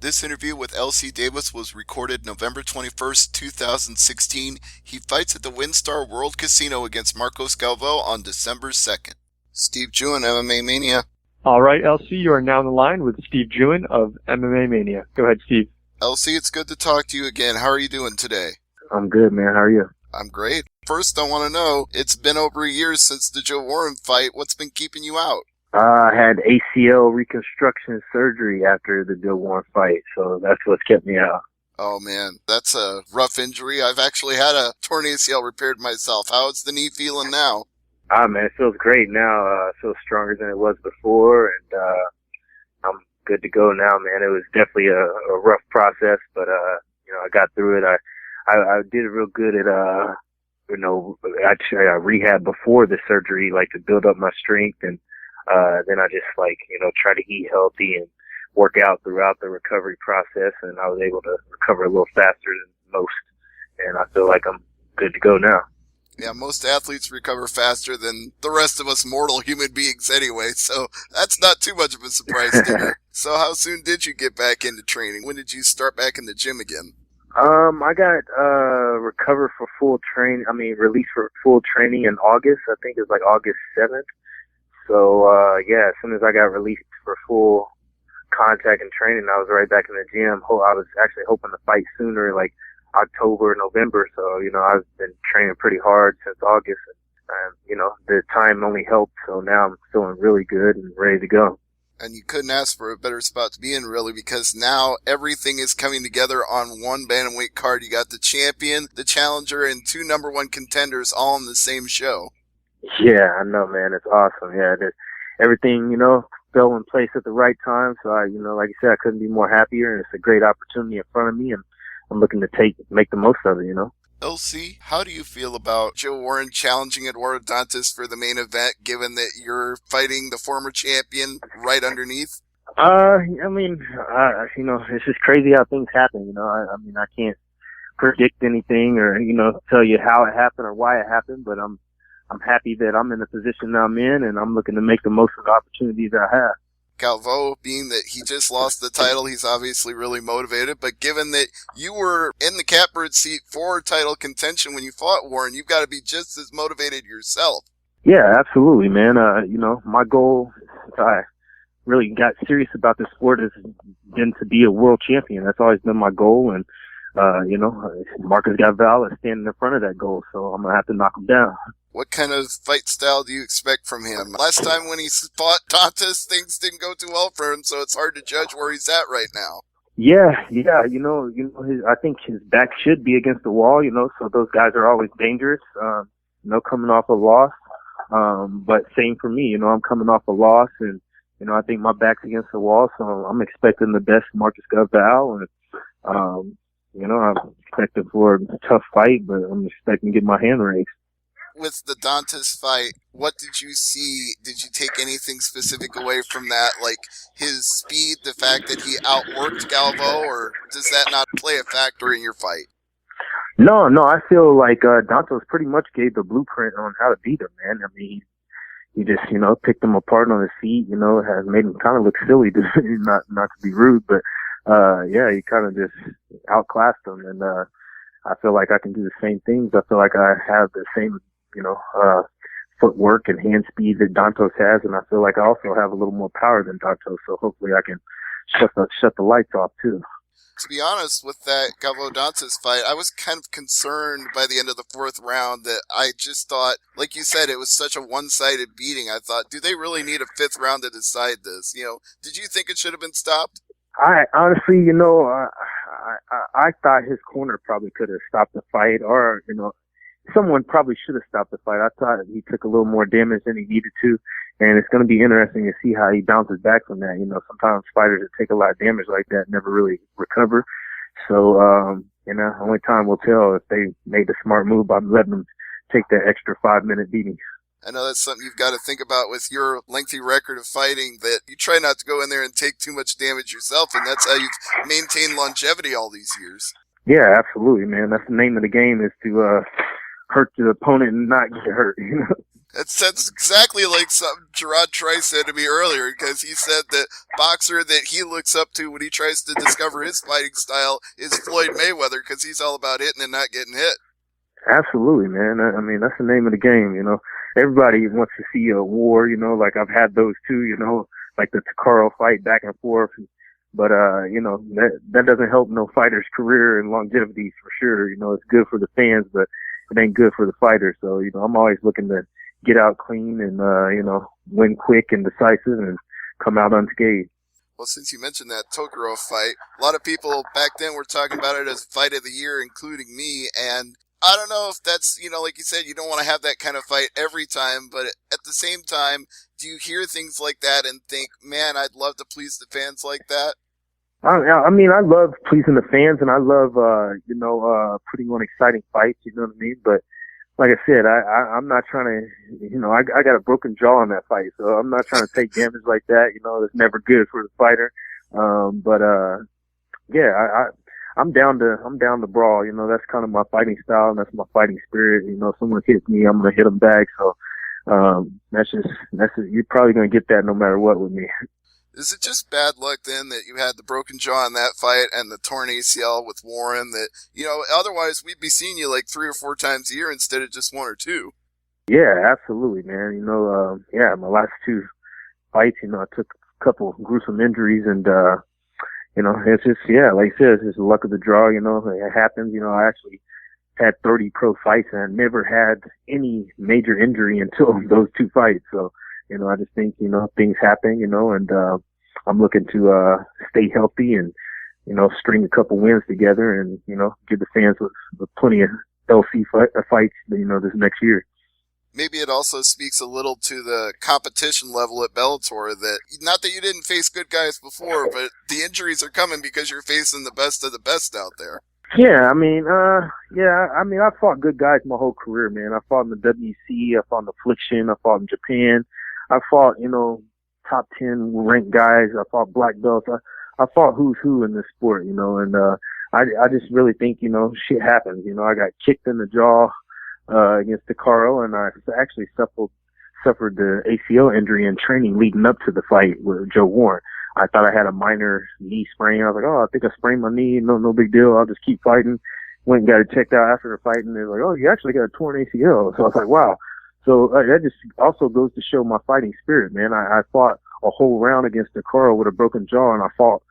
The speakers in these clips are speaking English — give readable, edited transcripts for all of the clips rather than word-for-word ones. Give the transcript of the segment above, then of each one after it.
This interview with LC Davis was recorded November 21st, 2016. He fights at the WinStar World Casino against Marcos Galvao on December 2nd. Steve Jewin, MMA Mania. All right, LC, you are now on the line with Steve Jewin of MMA Mania. Go ahead, Steve. LC, it's good to talk to you again. How are you doing today? I'm good, man. How are you? I'm great. First, I want to know, it's been over a year since the Joe Warren fight. What's been keeping you out? I had ACL reconstruction surgery after the Joe Warren fight, so that's what's kept me out. Oh, man, that's a rough injury. I've actually had a torn ACL repaired myself. How's the knee feeling now? Man, it feels great now. It feels stronger than it was before, and I'm good to go now, man. It was definitely a rough process, but I got through it. I did real good at I rehab before the surgery, like to build up my strength, and then I just try to eat healthy and work out throughout the recovery process, and I was able to recover a little faster than most, and I feel like I'm good to go now. Yeah, most athletes recover faster than the rest of us mortal human beings anyway, so that's not too much of a surprise to me. So how soon did you get back into training? When did you start back in the gym again? I got released for full training in August. I think it was like August 7th. So, as soon as I got released for full contact and training, I was right back in the gym. I was actually hoping to fight sooner, like October, November. So, I've been training pretty hard since August. And, the time only helped. So now I'm feeling really good and ready to go. And you couldn't ask for a better spot to be in, really, because now everything is coming together on one bantamweight card. You got the champion, the challenger, and two number one contenders all in the same show. Yeah, I know, man. It's awesome. Yeah, everything, fell in place at the right time. So, like you said, I couldn't be more happier, and it's a great opportunity in front of me, and I'm looking to make the most of it, LC, how do you feel about Joe Warren challenging Eduardo Dantas for the main event, given that you're fighting the former champion right underneath? It's just crazy how things happen, I can't predict anything or, tell you how it happened or why it happened, but I'm happy that I'm in the position that I'm in, and I'm looking to make the most of the opportunities I have. Galvao, being that he just lost the title, he's obviously really motivated, but given that you were in the catbird seat for title contention when you fought Warren, you've got to be just as motivated yourself. Yeah, absolutely, man. My goal, since I really got serious about this sport, has been to be a world champion. That's always been my goal, and Marcos Galvao is standing in front of that goal, so I'm going to have to knock him down. What kind of fight style do you expect from him? Last time when he fought Dantas, things didn't go too well for him, so it's hard to judge where he's at right now. Yeah, I think his back should be against the wall, so those guys are always dangerous, coming off a loss. But same for me, I'm coming off a loss, and, I think my back's against the wall, so I'm expecting the best Marcos Galvao, and, I'm expecting for a tough fight, but I'm expecting to get my hand raised. With the Dantas fight, what did you see? Did you take anything specific away from that, like his speed, the fact that he outworked Galvao, or does that not play a factor in your fight? No, I feel like Dantas pretty much gave the blueprint on how to beat him, man. I mean, he just, picked him apart on his feet, has made him kind of look silly, not to be rude, but he kind of just outclassed him, and I feel like I can do the same things. I feel like I have the same footwork and hand speed that Dantas has, and I feel like I also have a little more power than Dantas, so hopefully I can shut the lights off too. To be honest, with that Galvao-Dantas fight, I was kind of concerned by the end of the fourth round that I just thought, like you said, it was such a one-sided beating. I thought, do they really need a fifth round to decide this? Did you think it should have been stopped? I honestly, I thought his corner probably could have stopped the fight, or, someone probably should have stopped the fight. I thought he took a little more damage than he needed to, and it's going to be interesting to see how he bounces back from that. Sometimes fighters that take a lot of damage like that never really recover. So, only time will tell if they made the smart move by letting them take that extra 5-minute beating. I know that's something you've got to think about with your lengthy record of fighting, that you try not to go in there and take too much damage yourself, and that's how you've maintained longevity all these years. Yeah, absolutely, man. That's the name of the game, is to hurt the opponent and not get hurt. That's exactly like something Gerard Trice said to me earlier, because he said that boxer that he looks up to when he tries to discover his fighting style is Floyd Mayweather, because he's all about hitting and not getting hit. Absolutely, man. I mean, that's the name of the game, you know. Everybody wants to see a war, you know, like I've had those too, you know, like the Takaro fight back and forth. But, you know, that doesn't help no fighter's career and longevity for sure. You know, it's good for the fans, but it ain't good for the fighter. So, you know, I'm always looking to get out clean and, you know, win quick and decisive and come out unscathed. Well, since you mentioned that Tokoro fight, a lot of people back then were talking about it as fight of the year, including me, and I don't know if that's, you know, like you said, you don't want to have that kind of fight every time, but at the same time, do you hear things like that and think, man, I'd love to please the fans like that? I mean, I love pleasing the fans and I love, you know, putting on exciting fights, you know what I mean? But like I said, I'm not trying to, you know, I got a broken jaw in that fight, so I'm not trying to take damage like that. You know, that's never good for the fighter. Yeah, I'm down to brawl. You know, that's kind of my fighting style and that's my fighting spirit. You know, if someone hits me, I'm going to hit them back. So, you're probably going to get that no matter what with me. Is it just bad luck then that you had the broken jaw in that fight and the torn ACL with Warren that, you know, otherwise we'd be seeing you like 3 or 4 times a year instead of just 1 or 2? Yeah, absolutely, man. You know, yeah, my last 2 fights, you know, I took a couple gruesome injuries and, you know, it's just, yeah, like I said, it's just the luck of the draw, you know, it happens. You know, I actually had 30 pro fights and I never had any major injury until those 2 fights. So, you know, I just think, you know, things happen, you know, and I'm looking to stay healthy and, you know, string a couple wins together and, you know, give the fans with plenty of LC fights, you know, this next year. Maybe it also speaks a little to the competition level at Bellator that, not that you didn't face good guys before, but the injuries are coming because you're facing the best of the best out there. Yeah, I mean, I fought good guys my whole career, man. I fought in the WC, I fought in Affliction, I fought in Japan. I fought, you know, top 10 ranked guys. I fought black belts. I fought who's who in this sport, you know, and I just really think, you know, shit happens. You know, I got kicked in the jaw against Takaro, and I actually suffered the ACL injury in training leading up to the fight with Joe Warren. I thought I had a minor knee sprain. I was like, oh, I think I sprained my knee. No big deal. I'll just keep fighting. Went and got it checked out after the fight, and they're like, oh, you actually got a torn ACL. So I was like, wow. So that just also goes to show my fighting spirit, man. I fought a whole round against Takaro with a broken jaw, and I fought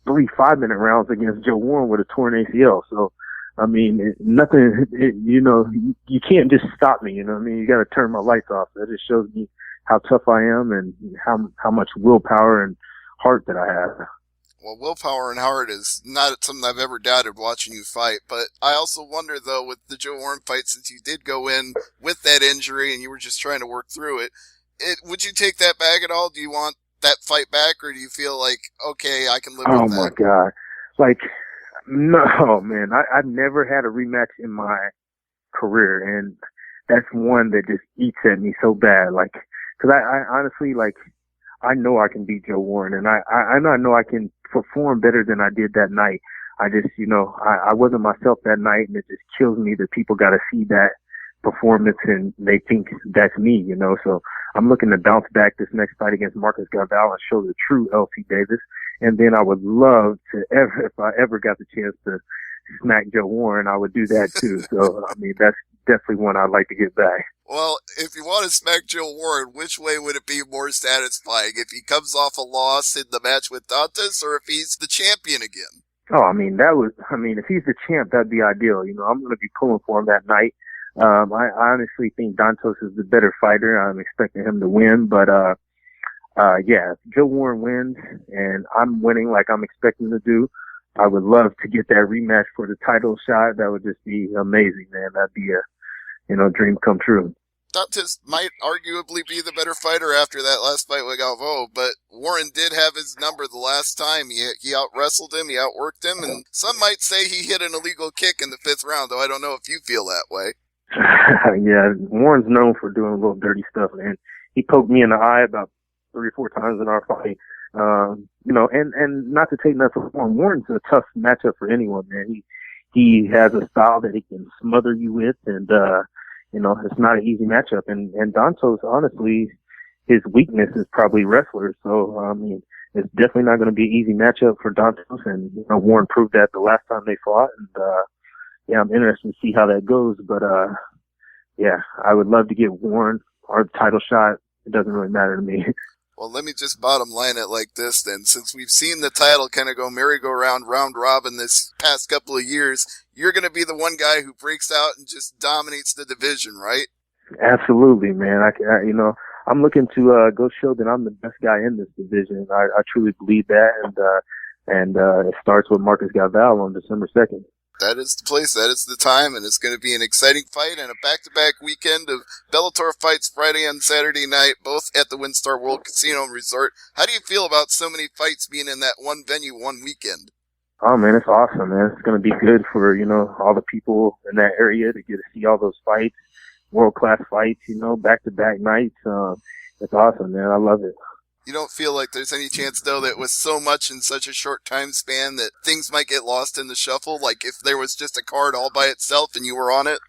3 5-minute rounds against Joe Warren with a torn ACL. So, I mean, you know, you can't just stop me, you know what I mean? You got to turn my lights off. That just shows me how tough I am and how much willpower and heart that I have. Well, willpower and heart is not something I've ever doubted watching you fight, but I also wonder, though, with the Joe Warren fight, since you did go in with that injury and you were just trying to work through it, would you take that back at all? Do you want that fight back, or do you feel like, okay, I can live with that? Oh, my God. Like, no, man. I've never had a rematch in my career, and that's one that just eats at me so bad. Like, because I honestly, like, I know I can beat Joe Warren, and I know I can perform better than I did that night. I just, you know, I wasn't myself that night, and it just kills me that people got to see that performance and they think that's me, you know. So I'm looking to bounce back this next fight against Marcus Galvao and show the true LC Davis. And then I would love to if I ever got the chance to smack Joe Warren, I would do that too. So, I mean, that's definitely one I'd like to get back. Well, if you want to smack Joe Warren, which way would it be more satisfying? If he comes off a loss in the match with Dantas, or if he's the champion again? Oh, I mean, if he's the champ, that'd be ideal. You know, I'm going to be pulling for him that night. I honestly think Dantas is the better fighter. I'm expecting him to win, but, yeah, if Joe Warren wins and I'm winning like I'm expecting to do, I would love to get that rematch for the title shot. That would just be amazing, man. That'd be a, you know, dream come true. Dantas might arguably be the better fighter after that last fight with Galvao, but Warren did have his number the last time. He out-wrestled him, he outworked him, and some might say he hit an illegal kick in the 5th round, though I don't know if you feel that way. Yeah, Warren's known for doing a little dirty stuff, man. He poked me in the eye about 3 or 4 times in our fight. You know, and not to take nothing from Warren's a tough matchup for anyone, man. He has a style that he can smother you with, and it's not an easy matchup. And Dantos, honestly, his weakness is probably wrestlers. So, I mean, it's definitely not going to be an easy matchup for Dantos. And, Warren proved that the last time they fought. And, yeah, I'm interested to see how that goes. But, yeah, I would love to get Warren our title shot. It doesn't really matter to me. Well, let me just bottom line it like this then. Since we've seen the title kind of go merry-go-round, round-robin this past couple of years, you're going to be the one guy who breaks out and just dominates the division, right? Absolutely, man. I'm looking to go show that I'm the best guy in this division. I truly believe that, and it starts with Marcus Galvao on December 2nd. That is the place, that is the time, and it's going to be an exciting fight and a back-to-back weekend of Bellator fights Friday and Saturday night, both at the WinStar World Casino and Resort. How do you feel about so many fights being in that one venue, one weekend? Oh, man, it's awesome, man. It's going to be good for, all the people in that area to get to see all those fights, world-class fights, back-to-back nights. It's awesome, man. I love it. You don't feel like there's any chance, though, that with so much in such a short time span that things might get lost in the shuffle? Like if there was just a card all by itself and you were on it?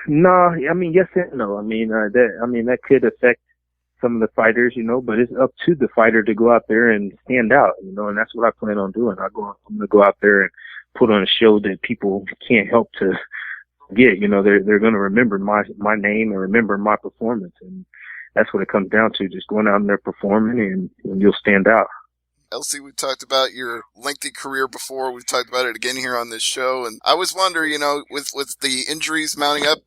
No. I mean, yes and no. I mean, that could affect some of the fighters, but it's up to the fighter to go out there and stand out, and that's what I plan on doing. I'm going to go out there and put on a show that people can't help to forget. They're going to remember my name and remember my performance, and that's what it comes down to, just going out and there performing, and you'll stand out. LC, we've talked about your lengthy career before. We've talked about it again here on this show. And I was wondering, with the injuries mounting up,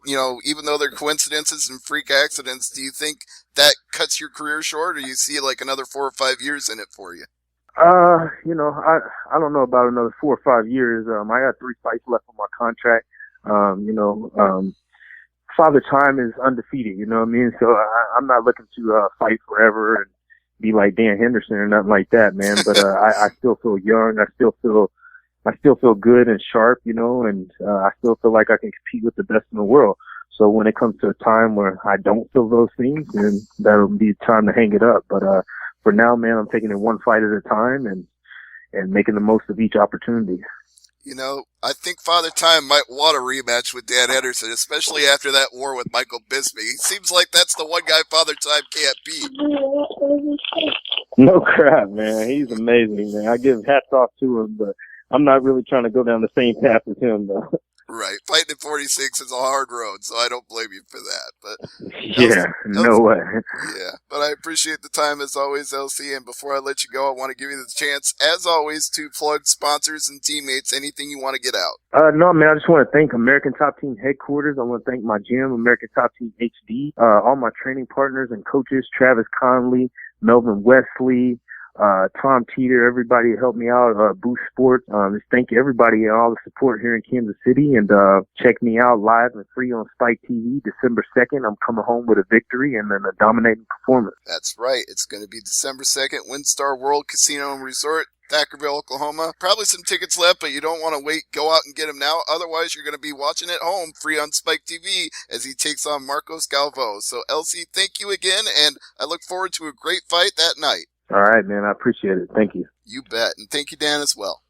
even though they're coincidences and freak accidents, do you think that cuts your career short, or you see like another 4 or 5 years in it for you? I don't know about another 4 or 5 years. I got 3 fights left on my contract. Father Time is undefeated, you know what I mean? So I'm not looking to fight forever and be like Dan Henderson or nothing like that, man. But I still feel young. I still feel good and sharp, and I still feel like I can compete with the best in the world. So when it comes to a time where I don't feel those things, then that'll be time to hang it up. But for now, man, I'm taking it one fight at a time and making the most of each opportunity. I think Father Time might want a rematch with Dan Henderson, especially after that war with Michael Bisping. He seems like that's the one guy Father Time can't beat. No crap, man. He's amazing, man. I give hats off to him, but I'm not really trying to go down the same path as him, though. Right. Fighting at 46 is a hard road, so I don't blame you for that. But yeah, no way. Yeah, but I appreciate the time as always, LC. And before I let you go, I want to give you the chance, as always, to plug sponsors and teammates. Anything you want to get out? No, man. I just want to thank American Top Team headquarters. I want to thank my gym, American Top Team HD. All my training partners and coaches, Travis Conley, Melvin Wesley, Tom Teeter, everybody who helped me out, Boost Sports. Just thank you everybody and all the support here in Kansas City, and check me out live and free on Spike TV December 2nd. I'm coming home with a victory and then a dominating performance. That's right. It's going to be December 2nd, WinStar World Casino and Resort, Thackerville, Oklahoma. Probably some tickets left, but you don't want to wait. Go out and get them now. Otherwise, you're going to be watching at home free on Spike TV as he takes on Marcos Galvao. So, LC, thank you again, and I look forward to a great fight that night. All right, man. I appreciate it. Thank you. You bet. And thank you, Dan, as well.